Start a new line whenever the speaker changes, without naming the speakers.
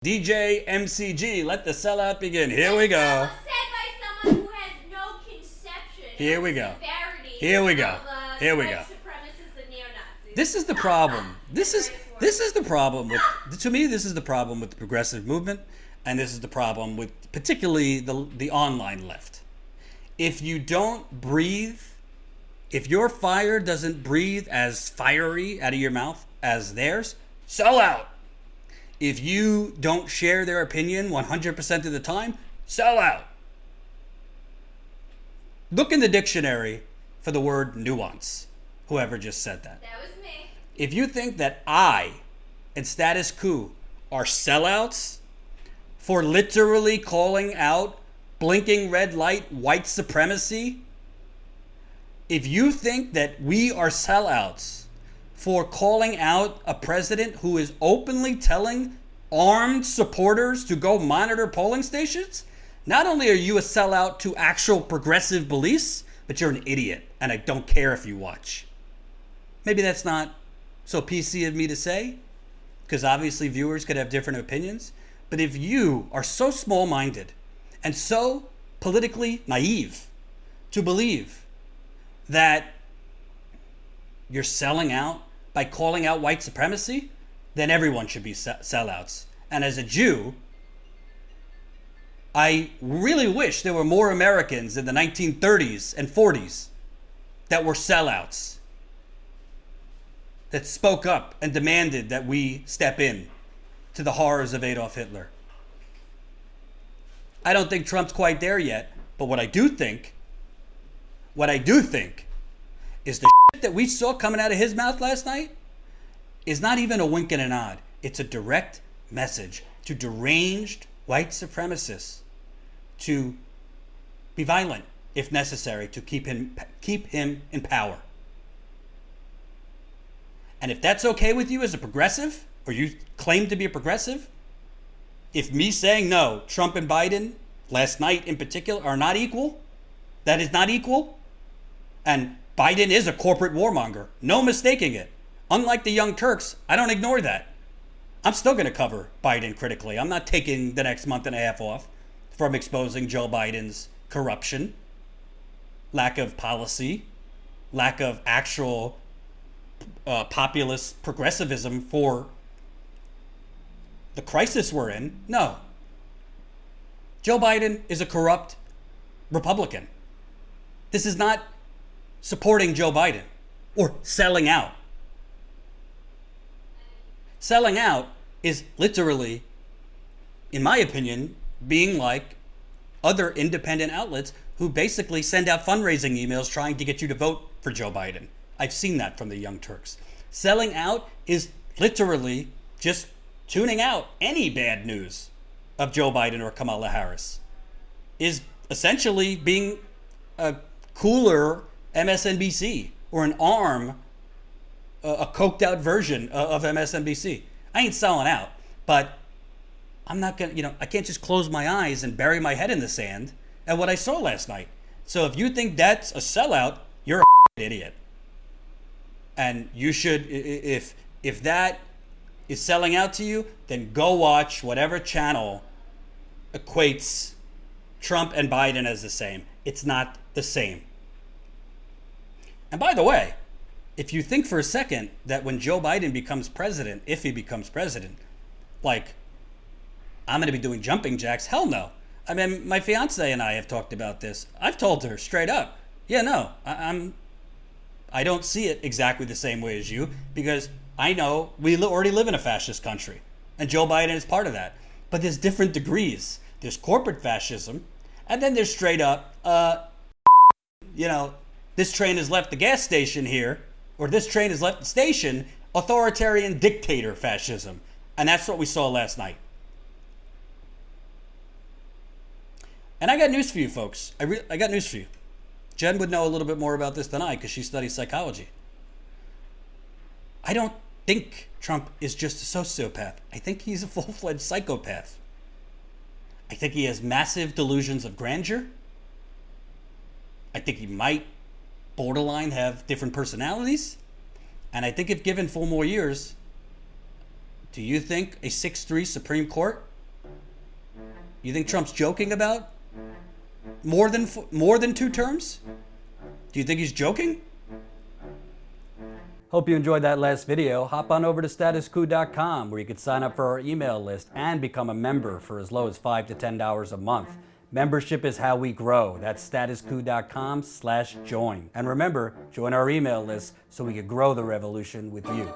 DJ MCG, let the sellout begin. Here we go.
Said by someone who has no conception.
Here we go.
Severity
Here we go.
of,
Here we
white
go.
Supremacists and neo-Nazis.
This is the problem. This is the problem with, to me, this is the problem with the progressive movement, and this is the problem with particularly the online left. If you don't breathe, if your fire doesn't breathe as fiery out of your mouth as theirs, sell out. If you don't share their opinion 100% of the time, sell out. Look in the dictionary for the word nuance, whoever just said that.
That was me.
If you think that I and Status Coup are sellouts for literally calling out blinking red light white supremacy, if you think that we are sellouts for calling out a president who is openly telling armed supporters to go monitor polling stations, not only are you a sellout to actual progressive beliefs, but you're an idiot, and I don't care if you watch. Maybe that's not so PC of me to say, because obviously viewers could have different opinions, but if you are so small-minded and so politically naive to believe that you're selling out by calling out white supremacy, then everyone should be sellouts. And as a Jew, I really wish there were more Americans in the 1930s and 40s that were sellouts, that spoke up and demanded that we step in to the horrors of Adolf Hitler. I don't think Trump's quite there yet, but what I do think is the shit that we saw coming out of his mouth last night is not even a wink and a nod. It's a direct message to deranged white supremacists to be violent if necessary to keep him in power. And if that's okay with you as a progressive, or you claim to be a progressive, if me saying no, Trump and Biden last night in particular are not equal, that is not equal, and Biden is a corporate warmonger, no mistaking it. Unlike the Young Turks, I don't ignore that. I'm still going to cover Biden critically. I'm not taking the next month and a half off from exposing Joe Biden's corruption, lack of policy, lack of actual populist progressivism for the crisis we're in. No. Joe Biden is a corrupt Republican. This is not supporting Joe Biden or selling out. Selling out is literally, in my opinion, being like other independent outlets who basically send out fundraising emails trying to get you to vote for Joe Biden. I've seen that from the Young Turks. Selling out is literally just tuning out any bad news of Joe Biden or Kamala Harris. Is essentially being a cooler MSNBC or an arm, a coked out version of MSNBC. I ain't selling out, but I'm not gonna, I can't just close my eyes and bury my head in the sand at what I saw last night. So if you think that's a sellout, you're a idiot. And you should, if that is selling out to you, then go watch whatever channel equates Trump and Biden as the same. It's not the same. And by the way, if you think for a second that when Joe Biden becomes president, if he becomes president, like, I'm going to be doing jumping jacks, hell no. I mean, my fiance and I have talked about this. I've told her straight up, yeah, no, I don't see it exactly the same way as you, because I know we already live in a fascist country, and Joe Biden is part of that. But there's different degrees. There's corporate fascism, and then there's straight up, this train has left the gas station here, or this train has left the station, authoritarian dictator fascism. And that's what we saw last night. And I got news for you, folks. I got news for you. Jen would know a little bit more about this than I, because she studies psychology. I don't think Trump is just a sociopath. I think he's a full-fledged psychopath. I think he has massive delusions of grandeur. I think he might borderline have different personalities. And I think if given 4 more years, do you think a 6-3 Supreme Court You think Trump's joking about more than 2 terms? Do you think he's joking? Hope you enjoyed that last video. Hop on over to statuscoup.com where you can sign up for our email list and become a member for as low as $5 to $10 a month. Membership is how we grow. That's statuscoup.com/join. And remember, join our email list so we can grow the revolution with you.